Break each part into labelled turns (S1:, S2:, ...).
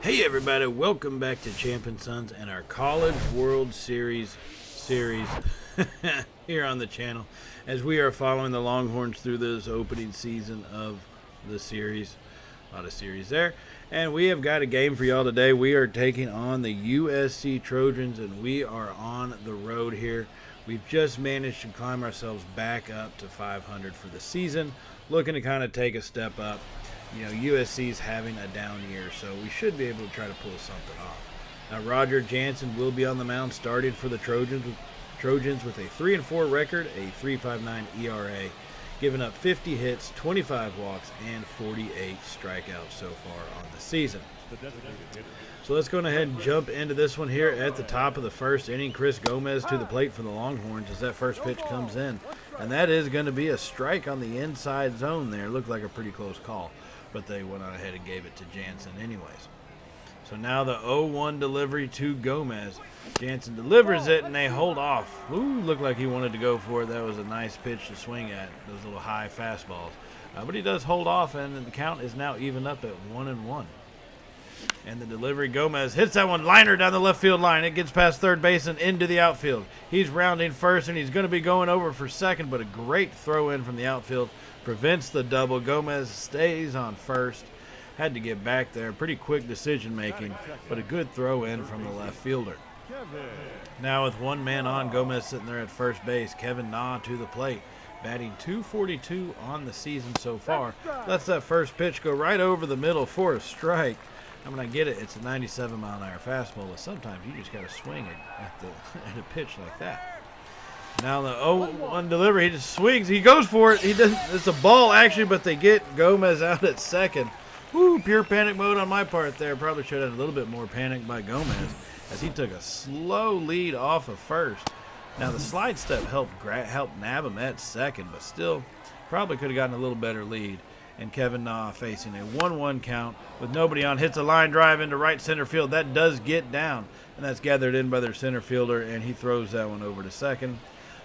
S1: Hey everybody, welcome back to Champion Sons and our College World Series here on the channel as we are following the Longhorns through this opening season of the series. A lot of series there. And we have got a game for y'all today. We are taking on the USC Trojans and we are on the road here. We've just managed to climb ourselves back up to 500 for the season, looking to kind of take a step up. You know, USC's having a down year, so we should be able to try to pull something off. Now, Roger Jansen will be on the mound starting for the Trojans with a 3-4 record, a 3.59 ERA, giving up 50 hits, 25 walks, and 48 strikeouts so far on the season. So let's go ahead and jump into this one here at the top of the first inning. Chris Gomez to the plate for the Longhorns as that first pitch comes in. And that is going to be a strike on the inside zone there. Looked like a pretty close call, but they went on ahead and gave it to Jansen anyways. So now the 0-1 delivery to Gomez. Jansen delivers it, and they hold off. Ooh, looked like he wanted to go for it. That was a nice pitch to swing at, those little high fastballs. But he does hold off, and the count is now even up at 1-1. And the delivery, Gomez hits that one liner down the left field line. It gets past third base and into the outfield. He's rounding first, and he's going to be going over for second, but a great throw in from the outfield prevents the double. Gomez stays on first. Had to get back there. Pretty quick decision making, but a good throw in from the left fielder. Now with one man on, Gomez sitting there at first base. Kevin Na to the plate, batting .242 on the season so far. Lets that first pitch go right over the middle for a strike. I mean, I get it, it's a 97-mile-an-hour fastball, but sometimes you just got to swing it at a pitch like that. Now the 0-1 delivery, he just swings, he goes for it. He doesn't. It's a ball actually, but they get Gomez out at second. Woo, pure panic mode on my part there. Probably should have had a little bit more panic by Gomez as he took a slow lead off of first. Now the slide step helped nab him at second, but still probably could have gotten a little better lead. And Kevin Na facing a 1-1 count with nobody on, hits a line drive into right center field. That does get down, and that's gathered in by their center fielder, and he throws that one over to second.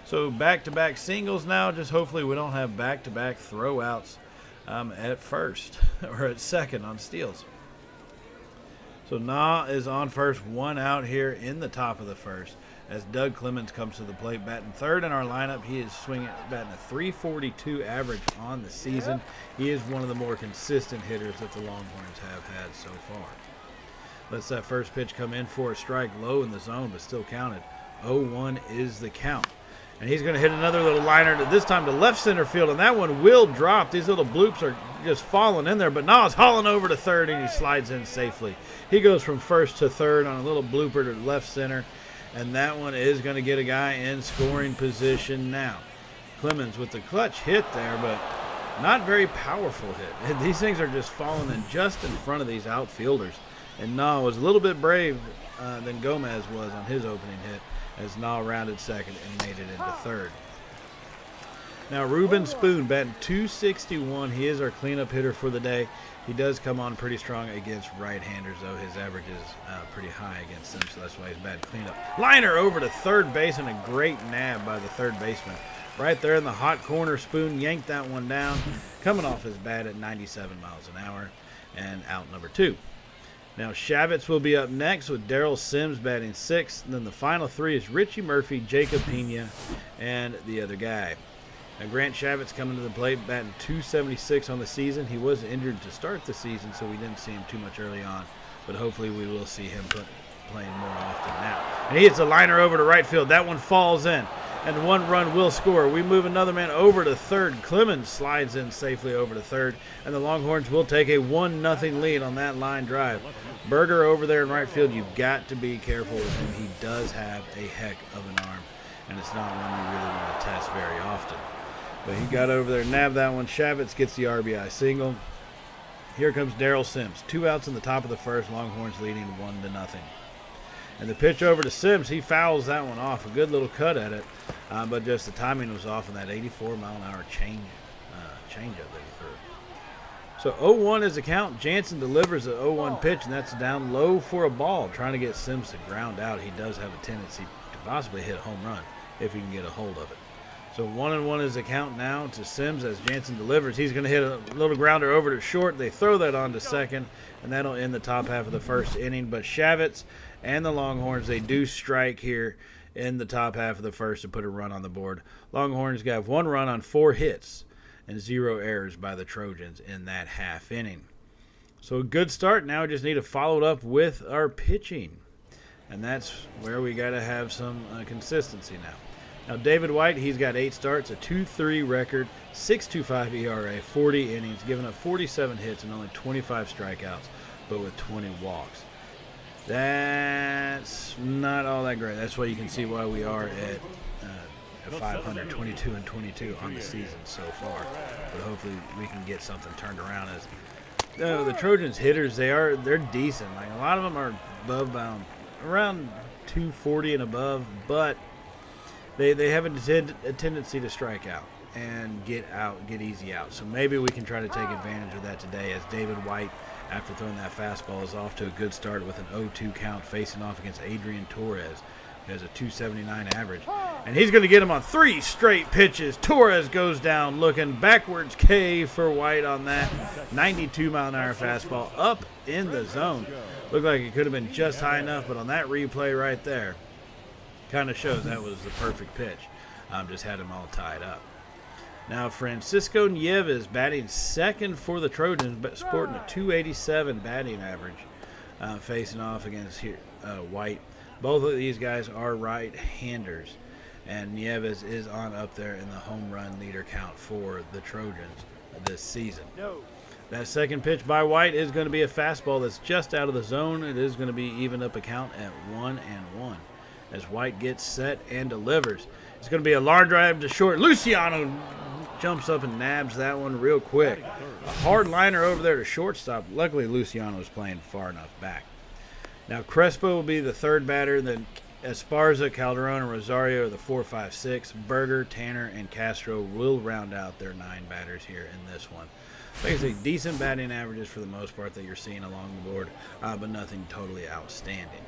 S1: So back-to-back singles now. Just hopefully we don't have back-to-back throwouts at first or at second on steals. So Na is on first, one out here in the top of the first as Doug Clemens comes to the plate batting third in our lineup. He is batting a .342 average on the season. He is one of the more consistent hitters that the Longhorns have had so far. Lets that first pitch come in for a strike, low in the zone but still counted. 0-1 is the count. And he's going to hit another little liner, this time to left center field, and that one will drop. These little bloops are just falling in there, but Na's hauling over to third, and he slides in safely. He goes from first to third on a little blooper to left center, and that one is going to get a guy in scoring position now. Clemens with the clutch hit there, but not very powerful hit. And these things are just falling in just in front of these outfielders. And Na was a little bit brave than Gomez was on his opening hit, as Na rounded second and made it into third. Now Ruben Spoon batting .261. He is our cleanup hitter for the day. He does come on pretty strong against right-handers, though his average is pretty high against them, so that's why he's batting cleanup. Liner over to third base, and a great nab by the third baseman. Right there in the hot corner, Spoon yanked that one down, coming off his bat at 97 miles an hour, and out number 2. Now Shavitz will be up next with Darrell Sims batting 6th. And then the final 3 is Richie Murphy, Jacob Pena, and the other guy. Now Grant Shavitz coming to the plate batting .276 on the season. He was injured to start the season, so we didn't see him too much early on. But hopefully we will see him playing more often now. And he hits a liner over to right field. That one falls in. And 1 run will score. We move another man over to third. Clemens slides in safely over to third. And the Longhorns will take a 1-0 lead on that line drive. Berger over there in right field, you've got to be careful with him. He does have a heck of an arm, and it's not one you really want to test very often. But he got over there, nabbed that one. Shavitz gets the RBI single. Here comes Darrell Sims. 2 outs in the top of the first. Longhorns leading 1-0. And the pitch over to Sims, he fouls that one off. A good little cut at it, but just the timing was off on that 84-mile-an-hour changeup that he threw. So 0-1 is the count. Jansen delivers an 0-1 pitch, and that's down low for a ball, trying to get Sims to ground out. He does have a tendency to possibly hit a home run if he can get a hold of it. So 1-1 is the count now to Sims as Jansen delivers. He's going to hit a little grounder over to short. They throw that on to second, and that'll end the top half of the first inning. But Shavitz and the Longhorns, they do strike here in the top half of the first to put a run on the board. Longhorns got 1 run on 4 hits and 0 errors by the Trojans in that half inning. So a good start. Now we just need to follow it up with our pitching. And that's where we got to have some consistency now. Now, David White, he's got 8 starts, a 2.3 record, 6.25 ERA, 40 innings, giving up 47 hits and only 25 strikeouts, but with 20 walks. That's not all that great. That's why you can see why we are at 500, 22-22 on the season so far. But hopefully we can get something turned around. As the Trojans hitters, they're decent. Like, a lot of them are above bound, around 240 and above, but They have a tendency to strike out and get easy out. So maybe we can try to take advantage of that today, as David White, after throwing that fastball, is off to a good start with an 0-2 count, facing off against Adrian Torres, who has a 279 average. And he's going to get him on 3 straight pitches. Torres goes down looking backwards. K for White on that 92-mile-an-hour fastball up in the zone. Looked like it could have been just high enough, but on that replay right there, kind of shows that was the perfect pitch. Just had him all tied up. Now Francisco Nieves batting second for the Trojans, but sporting a 287 batting average, facing off against White. Both of these guys are right-handers, and Nieves is on up there in the home run leader count for the Trojans this season. That second pitch by White is going to be a fastball that's just out of the zone. It is going to be even up a count at 1-1. As White gets set and delivers. It's going to be a large drive to short. Luciano jumps up and nabs that one real quick. A hard liner over there to shortstop. Luckily, Luciano is playing far enough back. Now, Crespo will be the third batter. Then Esparza, Calderon, and Rosario are the 4, 5, 6. Berger, Tanner, and Castro will round out their 9 batters here in this one. Basically, decent batting averages for the most part that you're seeing along the board, but nothing totally outstanding.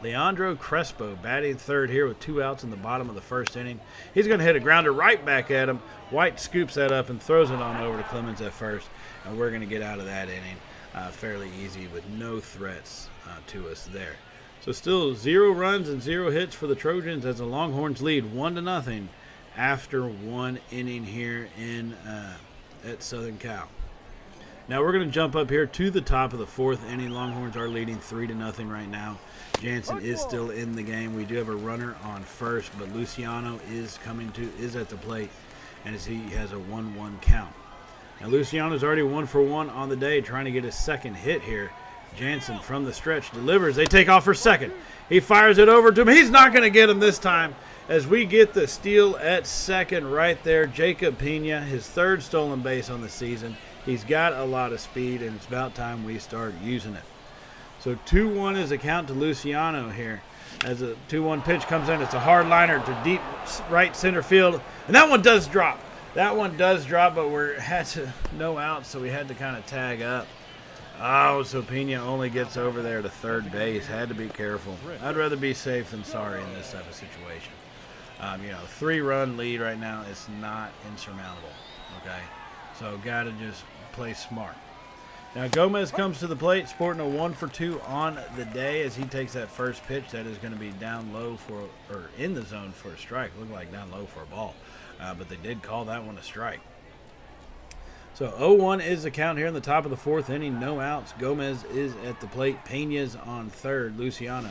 S1: Leandro Crespo batting third here with 2 outs in the bottom of the first inning. He's going to hit a grounder right back at him. White scoops that up and throws it on over to Clemens at first, and we're going to get out of that inning fairly easy with no threats to us there. So still 0 runs and 0 hits for the Trojans as the Longhorns lead 1-0 after 1 inning here at Southern Cal. Now we're going to jump up here to the top of the 4th inning. Longhorns are leading 3-0 right now. Jansen is still in the game. We do have a runner on first, but Luciano is at the plate, and as he has a 1-1 count. Now Luciano's already 1 for 1 on the day, trying to get his second hit here. Jansen from the stretch delivers. They take off for second. He fires it over to him. He's not going to get him this time, as we get the steal at second right there. Jacob Pena, his 3rd stolen base on the season. He's got a lot of speed, and it's about time we start using it. So 2-1 is a count to Luciano here. As a 2-1 pitch comes in, it's a hard liner to deep right center field. And that one does drop. But we're had to no out, so we had to kind of tag up. Oh, so Pena only gets over there to 3rd base. Had to be careful. I'd rather be safe than sorry in this type of situation. 3-run lead right now is not insurmountable. Okay, so got to just play smart. Now Gomez comes to the plate, sporting a 1 for 2 on the day as he takes that first pitch that is going to be down low or in the zone for a strike. Looked like down low for a ball, but they did call that one a strike. So 0-1 is the count here in the top of the 4th inning. No outs. Gomez is at the plate. Pena's on third. Luciano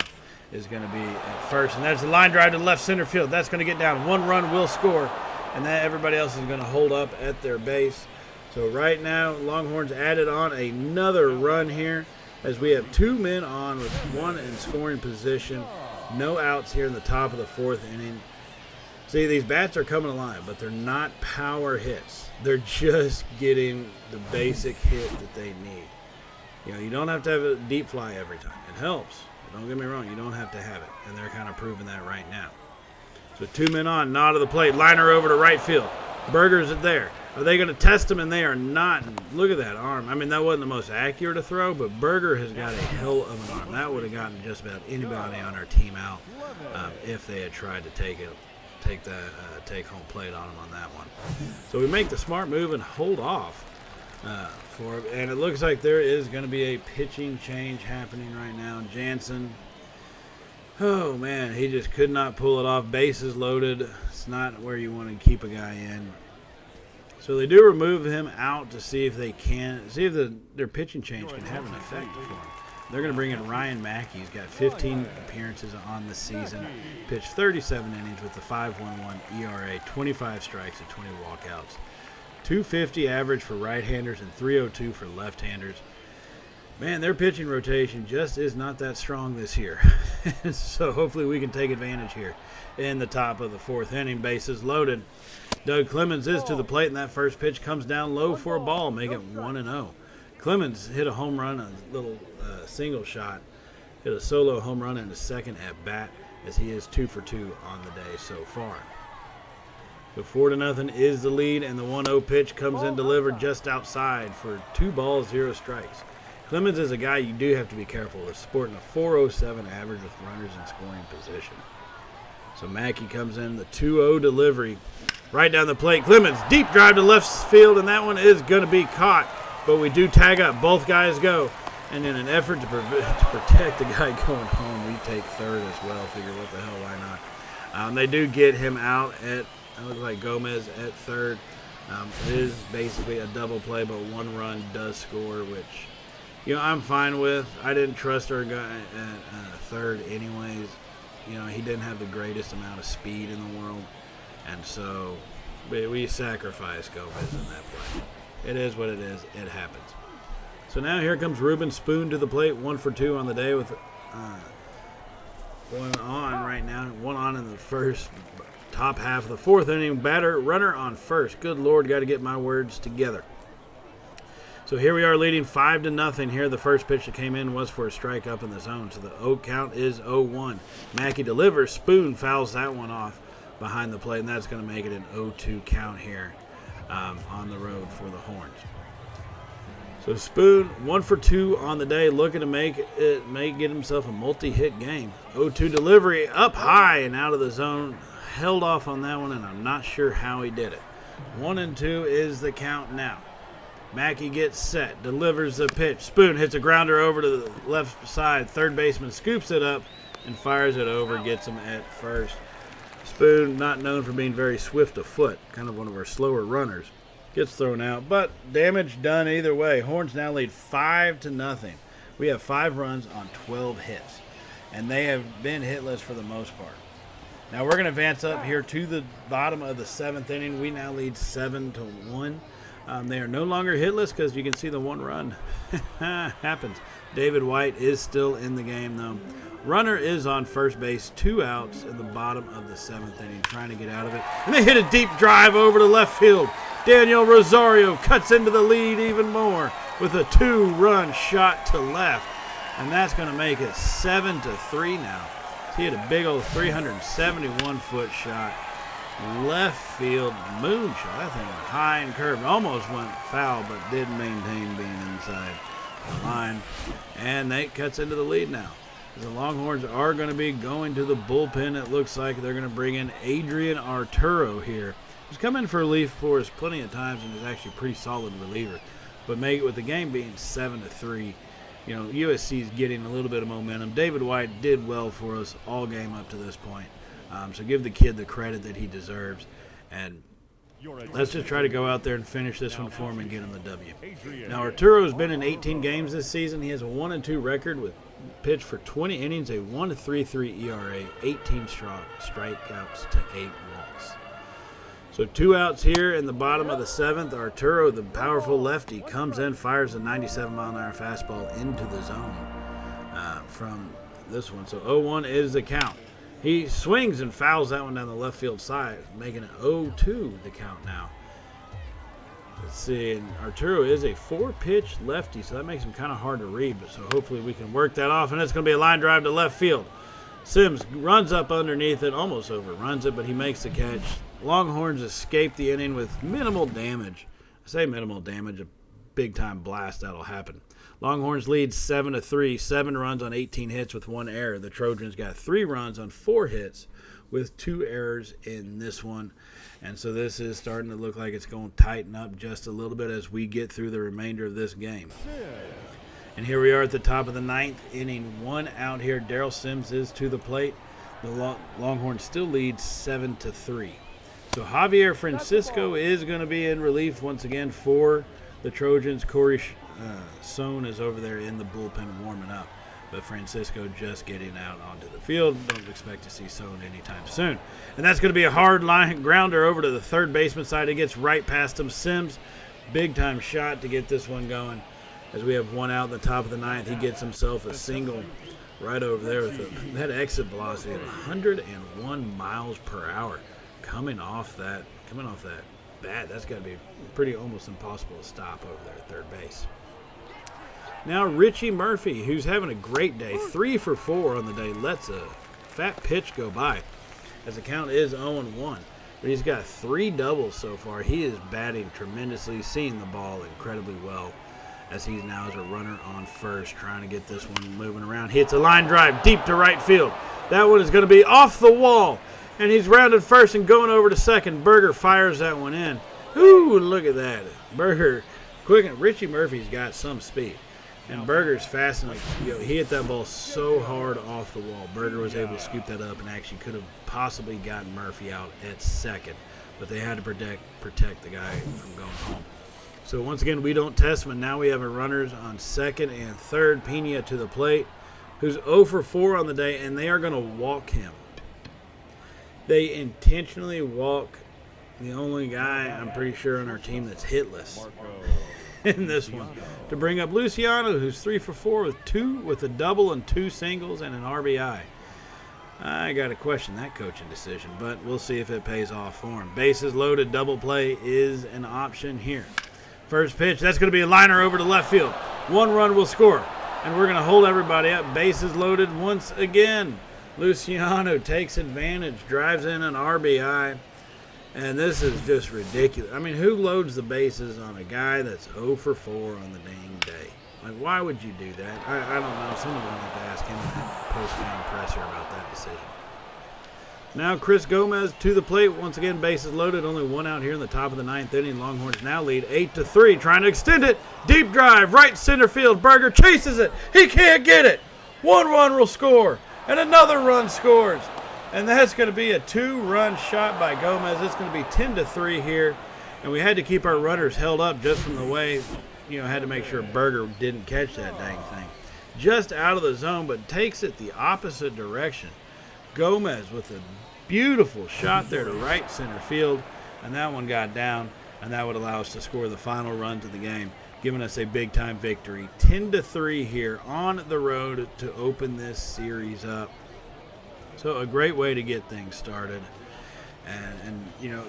S1: is going to be at first, and there's a line drive to left center field. That's going to get down. 1 run will score, and then everybody else is going to hold up at their base. So right now, Longhorns added on another run here as we have 2 men on with 1 in scoring position. No outs here in the top of the 4th inning. See, these bats are coming alive, but they're not power hits. They're just getting the basic hit that they need. You don't have to have a deep fly every time. It helps. But don't get me wrong, you don't have to have it. And they're kind of proving that right now. So 2 men on, nod to the plate, liner over to right field. Berger's there. Are they going to test him? And they are not. Look at that arm. I mean, that wasn't the most accurate to throw, but Berger has got a hell of an arm. That would have gotten just about anybody on our team out if they had tried to take it take that take-home plate on him on that one. So we make the smart move and hold off for him. And it looks like there is going to be a pitching change happening right now. Jansen, oh, man, he just could not pull it off. Bases loaded. It's not where you want to keep a guy in. So they do remove him out to see if they can, see if their pitching change can have an effect for him. They're going to bring in Ryan Mackey. He's got 15 appearances on the season, pitched 37 innings with a 5.11 ERA, 25 strikes and 20 walkouts. 250 average for right-handers and 302 for left-handers. Man, their pitching rotation just is not that strong this year. So hopefully we can take advantage here in the top of the fourth inning. Bases loaded. Doug Clemens is to the plate, and that first pitch comes down low for a ball, make it 1-0. Clemens hit a home run, a little single shot, hit a solo home run in the second at bat, as he is 2 for 2 on the day so far. So 4-0 is the lead, and the 1-0 pitch comes in delivered just outside for 2 balls, 0 strikes. Clemens is a guy you do have to be careful with, sporting a 407 average with runners in scoring position. So Mackey comes in, the 2-0 delivery right down the plate. Clemens, deep drive to left field, and that one is going to be caught. But we do tag up. Both guys go. And in an effort to protect the guy going home, we take third as well. Figure what the hell, why not? They do get him out at, it looks like Gomez at third. It is basically a double play, but 1 run does score, which, you know, I'm fine with. I didn't trust our guy at third anyways. You know, he didn't have the greatest amount of speed in the world. And so we sacrificed Gomez in that play. It is what it is. It happens. So now here comes Ruben Spoon to the plate. 1 for 2 on the day with one on right now. 1 on in the first top half of the fourth inning. Runner on first. Good Lord, got to get my words together. So here we are leading 5-0 here. The first pitch that came in was for a strike up in the zone. So the 0 count is 0-1. Mackey delivers. Spoon fouls that one off behind the plate, and that's going to make it an 0-2 count here. On the road for the Horns. So Spoon, 1 for 2 on the day, looking to get himself a multi-hit game. 0-2 delivery up high and out of the zone. Held off on that one, and I'm not sure how he did it. 1-2 is the count now. Mackey gets set, delivers the pitch. Spoon hits a grounder over to the left side. Third baseman scoops it up and fires it over, gets him at first. Spoon, not known for being very swift of foot, kind of one of our slower runners, gets thrown out, but damage done either way. Horns now lead 5-0. We have 5 runs on 12 hits, and they have been hitless for the most part. Now we're going to advance up here to the bottom of the 7th inning. We now lead 7-1. They are no longer hitless because you can see the 1 run happens. David White is still in the game, though. Runner is on first base, 2 outs in the bottom of the 7th inning, trying to get out of it. And they hit a deep drive over to left field. Daniel Rosario cuts into the lead even more with a 2-run shot to left. And that's going to make it 7-3 now. He hit a big old 371-foot shot. Left field moonshot. That thing went high and curved. Almost went foul, but did maintain being inside the line. And Nate cuts into the lead now. The Longhorns are going to be going to the bullpen. It looks like they're going to bring in Adrian Arturo here. He's come in for relief for us plenty of times and is actually a pretty solid reliever. But make it with the game being 7-3. You know, USC is getting a little bit of momentum. David White did well for us all game up to this point. So give the kid the credit that he deserves. And let's just try to go out there and finish this one for him and get him the W. Now, Arturo has been in 18 games this season. He has a 1-2 record with pitched for 20 innings, a 1.33 ERA, 18 strikeouts to 8 walks. So 2 outs here in the bottom of the 7th. Arturo, the powerful lefty, comes in, fires a 97-mile-an-hour fastball into the zone from this one. So 0-1 is the count. He swings and fouls that one down the left field side, making it 0-2 the count now. Let's see, and Arturo is a 4-pitch lefty, so that makes him kind of hard to read, but so hopefully we can work that off, and it's going to be a line drive to left field. Sims runs up underneath it, almost overruns it, but he makes the catch. Longhorns escape the inning with minimal damage. I say minimal damage, a big-time blast that'll happen. Longhorns lead 7-3, 7 runs on 18 hits with 1 error. The Trojans got 3 runs on 4 hits with 2 errors in this one. And so this is starting to look like it's going to tighten up just a little bit as we get through the remainder of this game. And here we are at the top of the 9th inning. 1 out here. Darrell Sims is to the plate. The Longhorns still lead 7-3. So Javier Francisco is going to be in relief once again for the Trojans. Corey Sohn is over there in the bullpen warming up. But Francisco just getting out onto the field. Don't expect to see Sohn anytime soon. And that's going to be a hard line grounder over to the third baseman side. It gets right past him. Sims, big-time shot to get this one going. As we have 1 out in the top of the 9th, he gets himself a single right over there with that exit velocity of 101 miles per hour coming off that bat. That's got to be pretty almost impossible to stop over there at third base. Now Richie Murphy, who's having a great day, 3 for 4 on the day, lets a fat pitch go by as the count is 0-1. But he's got 3 doubles so far. He is batting tremendously, seeing the ball incredibly well as he now is a runner on first, trying to get this one moving around. Hits a line drive deep to right field. That one is going to be off the wall, and he's rounded first and going over to second. Berger fires that one in. Ooh, look at that. Berger, quick. Richie Murphy's got some speed. And Berger's fast enough. He hit that ball so hard off the wall. Berger was able to scoop that up and actually could have possibly gotten Murphy out at second. But they had to protect the guy from going home. So once again, we don't test him. And now we have a runners on second and third. Pena to the plate, who's 0 for 4 on the day, and they are going to walk him. They intentionally walk the only guy, I'm pretty sure, on our team that's hitless in this one, to bring up Luciano, who's 3 for 4 with a double and 2 singles and an RBI. I got to question that coaching decision, but we'll see if it pays off for him. Bases loaded, double play is an option here. First pitch, that's going to be a liner over to left field. 1 run will score, and we're going to hold everybody up. Bases loaded once again. Luciano takes advantage, drives in an RBI. And this is just ridiculous. I mean, who loads the bases on a guy that's 0 for 4 on the dang day? Like, why would you do that? I don't know. Someone will have to ask him in that post-game presser about that decision. Now Chris Gomez to the plate. Once again, bases loaded. Only 1 out here in the top of the 9th inning. Longhorns now lead 8-3. Trying to extend it. Deep drive. Right center field. Berger chases it. He can't get it. 1 run will score. And another run scores. And that's going to be a 2-run shot by Gomez. It's going to be 10-3 here. And we had to keep our runners held up just from the way, had to make sure Berger didn't catch that dang thing. Just out of the zone, but takes it the opposite direction. Gomez with a beautiful shot there to right center field. And that one got down, and that would allow us to score the final run to the game, giving us a big-time victory. 10-3 here on the road to open this series up. So a great way to get things started. And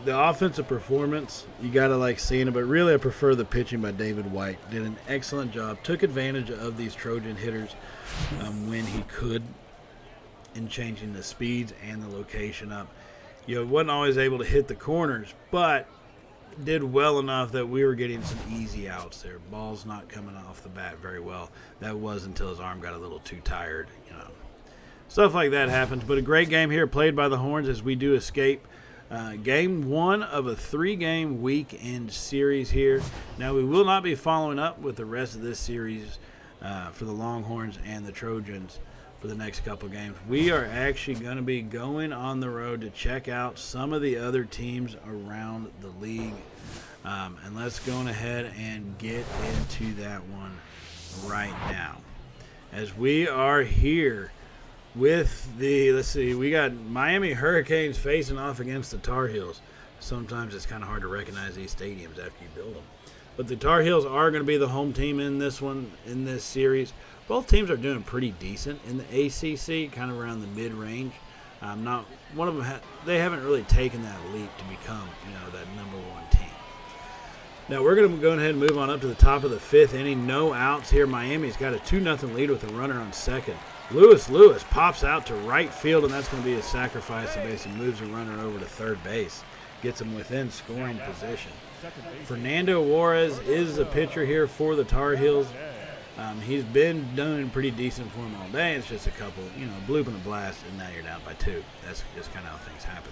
S1: the offensive performance, you got to like seeing it, but really I prefer the pitching by David White. Did an excellent job, took advantage of these Trojan hitters when he could in changing the speeds and the location up. Wasn't always able to hit the corners, but did well enough that we were getting some easy outs there. Ball's not coming off the bat very well. That was until his arm got a little too tired, Stuff like that happens, but a great game here played by the Horns as we do escape game 1 of a 3-game weekend series here. Now, we will not be following up with the rest of this series for the Longhorns and the Trojans for the next couple games. We are actually going to be going on the road to check out some of the other teams around the league. And let's go ahead and get into that one right now. As we are here with we got Miami Hurricanes facing off against the Tarheels. Sometimes it's kind of hard to recognize these stadiums after you build them. But the Tarheels are going to be the home team in this series. Both teams are doing pretty decent in the ACC, kind of around the mid-range. Not one of them. They haven't really taken that leap to become, that number 1 team. Now we're going to go ahead and move on up to the top of the 5th inning. No outs here. Miami's got a 2-0 lead with a runner on second. Lewis pops out to right field, and that's going to be a sacrifice that basically moves the runner over to third base, gets him within scoring position. Fernando Juarez is the pitcher here for the Tar Heels. He's been doing pretty decent for him all day. It's just a couple, bloop and a blast, and now you're down by 2. That's just kind of how things happen.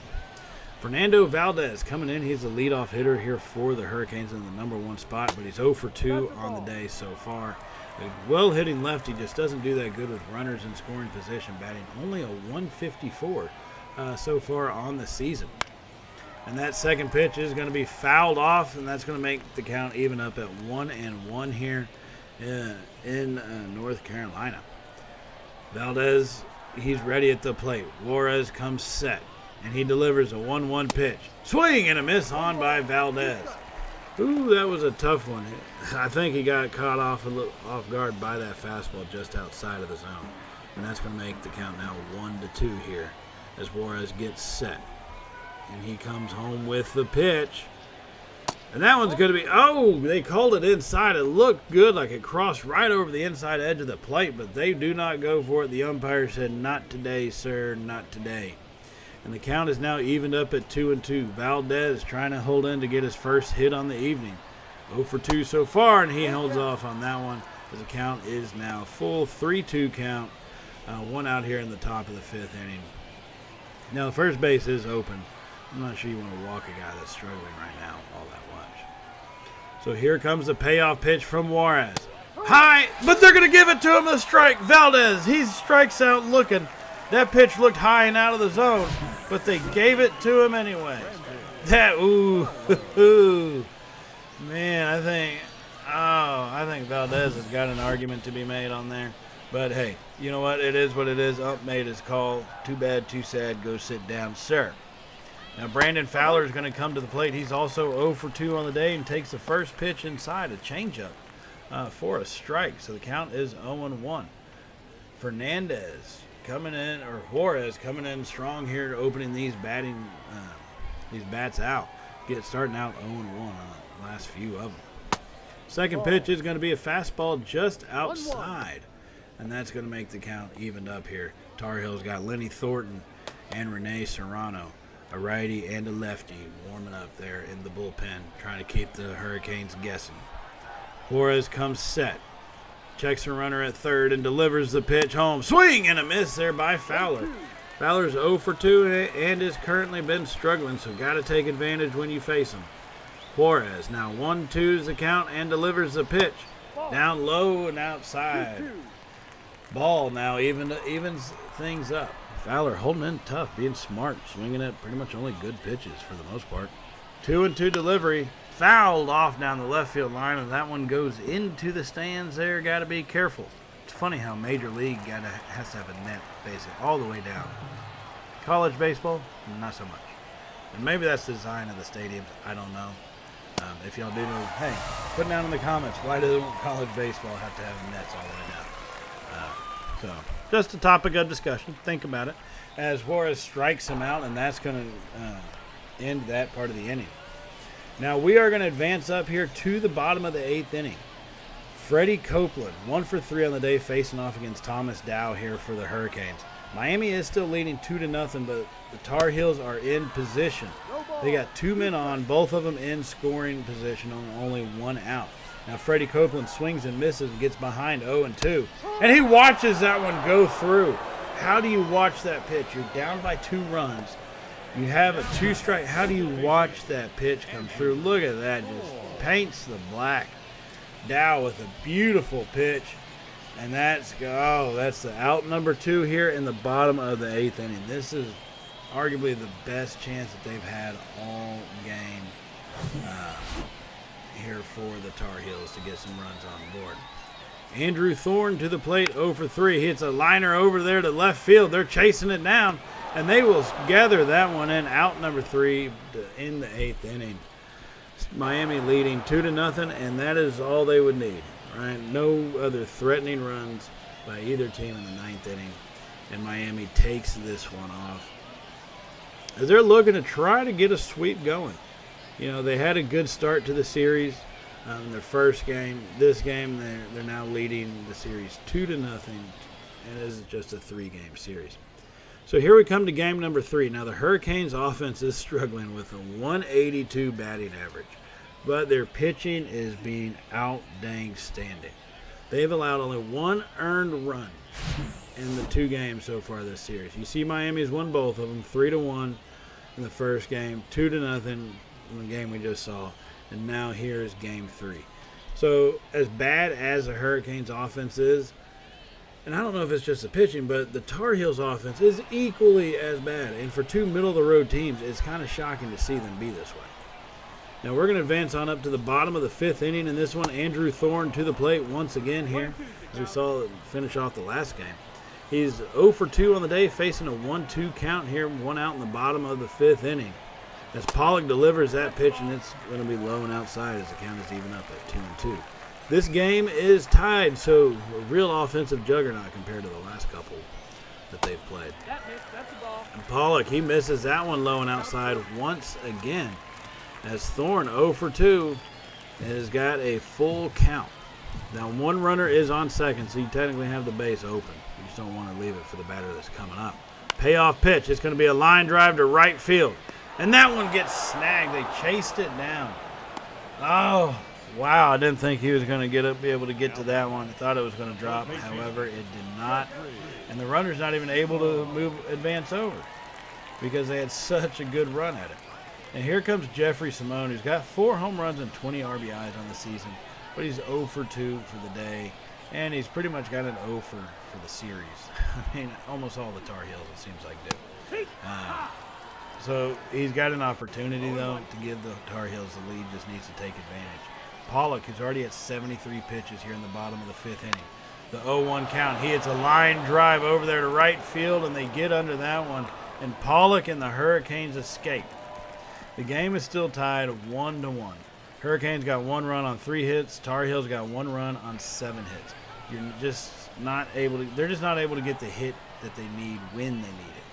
S1: Fernando Valdez coming in. He's the leadoff hitter here for the Hurricanes in the number 1 spot, but he's 0 for 2 on the day so far. A well-hitting lefty, just doesn't do that good with runners in scoring position, batting only a 154 so far on the season. And that second pitch is going to be fouled off, and that's going to make the count even up at 1-1 here in North Carolina. Valdez, he's ready at the plate. Juarez comes set, and he delivers a 1-1 pitch. Swing and a miss on by Valdez. Ooh, that was a tough one. I think he got caught off guard by that fastball just outside of the zone. And that's going to make the count now 1-2 here as Juarez gets set. And he comes home with the pitch. And that one's going to be, they called it inside. It looked good, like it crossed right over the inside edge of the plate, but they do not go for it. The umpire said, "Not today, sir, not today." And the count is now evened up at 2-2. Valdez trying to hold in to get his first hit on the evening. 0 for 2 so far, and he holds off on that one as the count is now full 3-2 count. 1 out here in the top of the 5th inning. Now the first base is open. I'm not sure you want to walk a guy that's struggling right now all that much. So here comes the payoff pitch from Juarez. High, but they're going to give it to him a strike. Valdez, he strikes out looking. That pitch looked high and out of the zone, but they gave it to him anyway. Man, I think Valdez has got an argument to be made on there. But hey, you know what? It is what it is. Ump made his call. Too bad, too sad. Go sit down, sir. Now Brandon Fowler is going to come to the plate. He's also 0 for 2 on the day and takes the first pitch inside, a changeup for a strike. So the count is 0-1. Fernandez coming in, or Juarez coming in strong here, opening these bats out. Starting out 0-1 on the last few of them. Second pitch is going to be a fastball just outside, and that's going to make the count evened up here. Tarheels got Lenny Thornton and Renee Serrano, a righty and a lefty, warming up there in the bullpen, trying to keep the Hurricanes guessing. Juarez comes set, checks a runner at third, and delivers the pitch home. Swing and a miss there by Fowler. Fowler's 0 for 2 and has currently been struggling, so got to take advantage when you face him. Juarez now 1-2 is the count and delivers the pitch. Down low and outside. Ball now evens things up. Fowler holding in tough, being smart, swinging at pretty much only good pitches for the most part. 2-2 delivery. Fouled off down the left field line, and that one goes into the stands there. Got to be careful. It's funny how Major League has to have a net basically all the way down. College baseball, not so much. And maybe that's the design of the stadiums. I don't know. If y'all do know, hey, put down in the comments, why does college baseball have to have nets all the way down? So, just a topic of discussion. Think about it. As Juarez strikes him out, and that's going to end that part of the inning. Now we are going to advance up here to the bottom of the 8th inning. Freddie Copeland, 1 for 3 on the day, facing off against Thomas Dow here for the Hurricanes. Miami is still leading 2-0, but the Tar Heels are in position. They got 2 men on, both of them in scoring position on only 1 out. Now Freddie Copeland swings and misses and gets behind 0-2. And he watches that one go through. How do you watch that pitch? You're down by 2 runs. You have a 2-strike. How do you watch that pitch come through? Look at that. Just paints the black. Dow with a beautiful pitch. And that's the out number 2 here in the bottom of the 8th inning. This is arguably the best chance that they've had all game here for the Tar Heels to get some runs on board. Andrew Thorne to the plate, 0 for 3. He hits a liner over there to left field. They're chasing it down, and they will gather that one in, out number 3 in the 8th inning. Miami leading 2-0, and that is all they would need. Right? No other threatening runs by either team in the 9th inning, and Miami takes this one off. As they're looking to try to get a sweep going. You know, they had a good start to the series in their first game. This game, they're now leading the series 2-0, and it is just a 3-game series. So here we come to game number 3. Now the Hurricanes offense is struggling with a 182 batting average, but their pitching is being out-dang-standing. They've allowed only one earned run in the 2 games so far this series. You see Miami's won both of them, 3-1 in the first game, 2-0 in the game we just saw, and now here is game 3. So as bad as the Hurricanes offense is, and I don't know if it's just the pitching, but the Tar Heels offense is equally as bad. And for 2 middle-of-the-road teams, it's kind of shocking to see them be this way. Now we're going to advance on up to the bottom of the 5th inning in this one. Andrew Thorne to the plate once again here, as we saw finish off the last game. He's 0 for 2 on the day, facing a 1-2 count here, 1 out in the bottom of the 5th inning. As Pollock delivers that pitch, and it's going to be low and outside as the count is even up at 2-2. This game is tied, so a real offensive juggernaut compared to the last couple that they've played.
S2: That's the ball.
S1: And Pollock, he misses that one low and outside once again. As Thorne 0 for 2 has got a full count. Now 1 runner is on second, so you technically have the base open. You just don't want to leave it for the batter that's coming up. Payoff pitch. It's going to be a line drive to right field. And that one gets snagged. They chased it down. Oh, wow. I didn't think he was going to be able to get to that one. I thought it was going to drop. However, it did not. And the runner's not even able to advance over because they had such a good run at it. And here comes Jeffrey Simone, who's got 4 home runs and 20 RBIs on the season. But he's 0 for 2 for the day. And he's pretty much got an 0 for the series. I mean, almost all the Tar Heels, it seems like, do. So he's got an opportunity, though, to give the Tar Heels the lead. Just needs to take advantage. Pollock, who's already at 73 pitches here in the bottom of the 5th inning. The 0-1 count. He hits a line drive over there to right field, and they get under that one. And Pollock and the Hurricanes escape. The game is still tied 1-1. Hurricanes got 1 run on 3 hits. Tar Heels got 1 run on 7 hits. You're just not able to. They're just not able to get the hit that they need when they need it.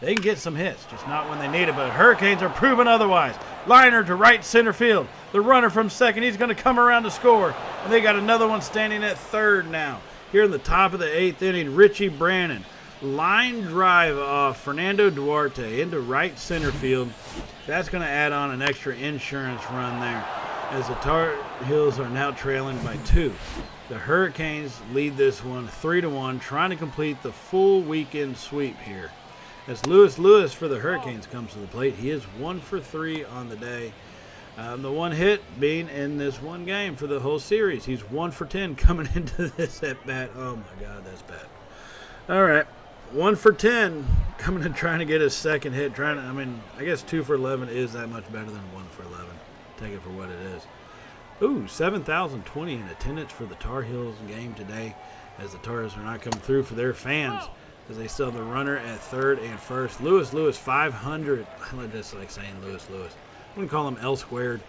S1: They can get some hits, just not when they need it. But Hurricanes are proven otherwise. Liner to right center field. The runner from second, he's going to come around to score. And they got another one standing at third now. Here in the top of the 8th inning, Richie Brannon. Line drive off Fernando Duarte into right center field. That's going to add on an extra insurance run there, as the Tar Heels are now trailing by 2. The Hurricanes lead this one 3-1, trying to complete the full weekend sweep here. As Lewis for the Hurricanes comes to the plate, he is 1 for 3 on the day. The one hit being in this one game for the whole series. He's 1 for 10 coming into this at bat. Oh my God, that's bad. All right. 1 for 10 coming and trying to get his second hit. I guess 2 for 11 is that much better than 1 for 11. Take it for what it is. Ooh, 7,020 in attendance for the Tar Heels game today, as the Tar Heels are not coming through for their fans, as they still have the runner at third and first. Lewis, 500. I just like saying Lewis. I'm going to call him L squared.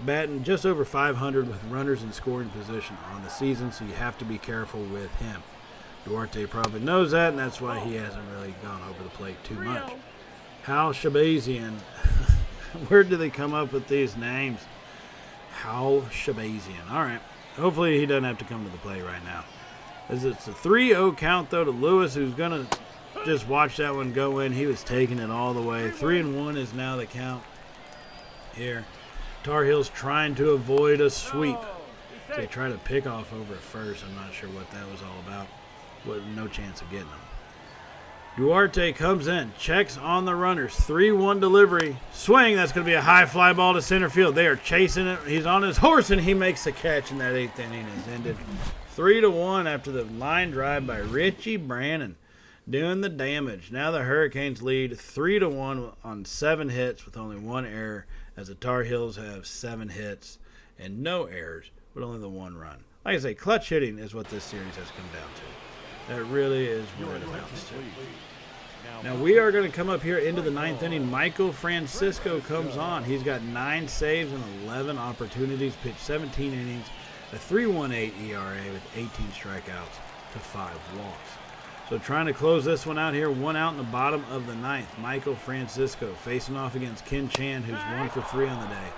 S1: Batting just over 500 with runners in scoring position on the season, so you have to be careful with him. Duarte probably knows that, and that's why he hasn't really gone over the plate too much. Hal Shabazian. Where do they come up with these names? Hal Shabazian. All right. Hopefully he doesn't have to come to the plate right now. As it's a 3-0 count, though, to Lewis, who's going to just watch that one go in. He was taking it all the way. 3-1 is now the count here. Tar Heels trying to avoid a sweep. They try to pick off over at first. I'm not sure what that was all about. With no chance of getting them. Duarte comes in, checks on the runners, 3-1 delivery, swing. That's going to be a high fly ball to center field. They are chasing it. He's on his horse, and he makes the catch, and that 8th inning is ended 3-1 after the line drive by Richie Brannon, doing the damage. Now the Hurricanes lead 3-1 on 7 hits with only 1 error, as the Tar Heels have 7 hits and no errors, but only the 1 run. Like I say, clutch hitting is what this series has come down to. That really is what it amounts to. Now we are going to come up here into the 9th inning. Michael Francisco comes on. He's got 9 saves and 11 opportunities, pitched 17 innings, a 3.18 ERA with 18 strikeouts to 5 walks. So trying to close this one out here, 1 out in the bottom of the 9th. Michael Francisco facing off against Ken Chan, who's 1 for 3 on the day.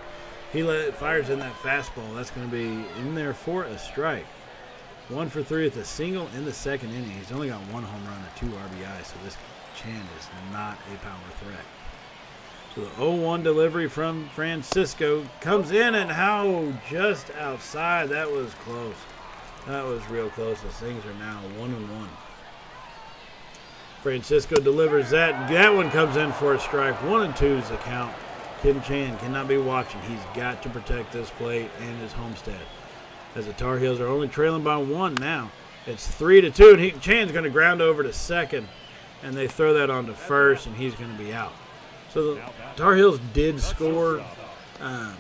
S1: He fires in that fastball. That's going to be in there for a strike. 1 for 3 with a single in the 2nd inning. He's only got 1 home run and 2 RBIs, so this Chan is not a power threat. So the 0-1 delivery from Francisco comes in, and how just outside. That was close. That was real close as things are now 1-1. Francisco delivers that. That one comes in for a strike. 1-2 is the count. Tim Chan cannot be watching. He's got to protect this plate and his homestead. As the Tar Heels are only trailing by 1 now. It's 3-2, and Chan's going to ground over to second, and they throw that on to first, and he's going to be out. So the Tar Heels did score a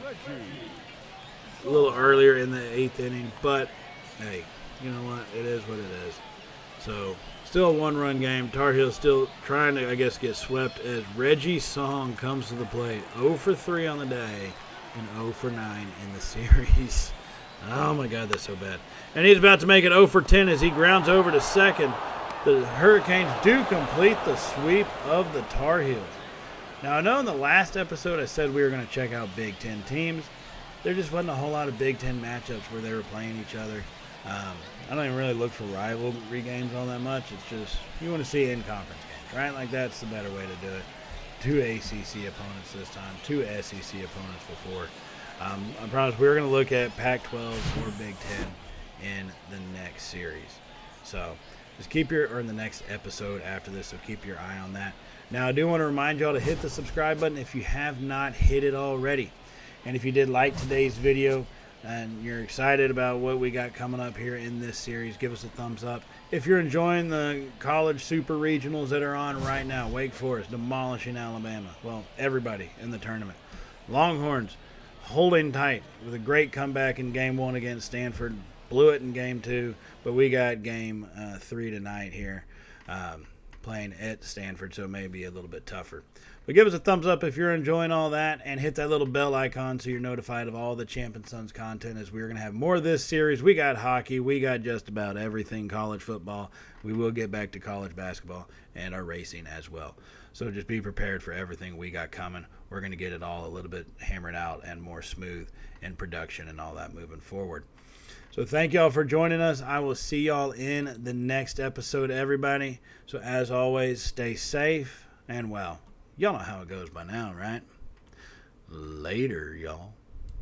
S1: little earlier in the 8th inning, but hey, you know what? It is what it is. So still a 1-run game. Tar Heels still trying to, I guess, get swept as Reggie Song comes to the plate. 0 for 3 on the day and 0 for 9 in the series. Oh, my God, that's so bad. And he's about to make it 0 for 10 as he grounds over to second. The Hurricanes do complete the sweep of the Tar Heels. Now, I know in the last episode I said we were going to check out Big Ten teams. There just wasn't a whole lot of Big Ten matchups where they were playing each other. I don't even really look for rivalry games all that much. It's just you want to see in-conference games, right? Like that's the better way to do it. 2 ACC opponents this time, 2 SEC opponents before. I promise we're going to look at Pac-12 or Big Ten in the next series. So just or in the next episode after this, so keep your eye on that. Now, I do want to remind y'all to hit the subscribe button if you have not hit it already. And if you did like today's video and you're excited about what we got coming up here in this series, give us a thumbs up. If you're enjoying the college super regionals that are on right now, Wake Forest demolishing Alabama. Well, everybody in the tournament. Longhorns holding tight with a great comeback in Game 1 against Stanford. Blew it in Game 2, but we got Game 3 tonight here. Playing at Stanford, so it may be a little bit tougher. But give us a thumbs up if you're enjoying all that, and hit that little bell icon so you're notified of all the Champ and Sons content, as we're going to have more of this series. We got hockey. We got just about everything college football. We will get back to college basketball and our racing as well. So just be prepared for everything we got coming. We're going to get it all a little bit hammered out and more smooth in production and all that moving forward. So thank y'all for joining us. I will see y'all in the next episode, everybody. So as always, stay safe and well. Y'all know how it goes by now, right? Later, y'all.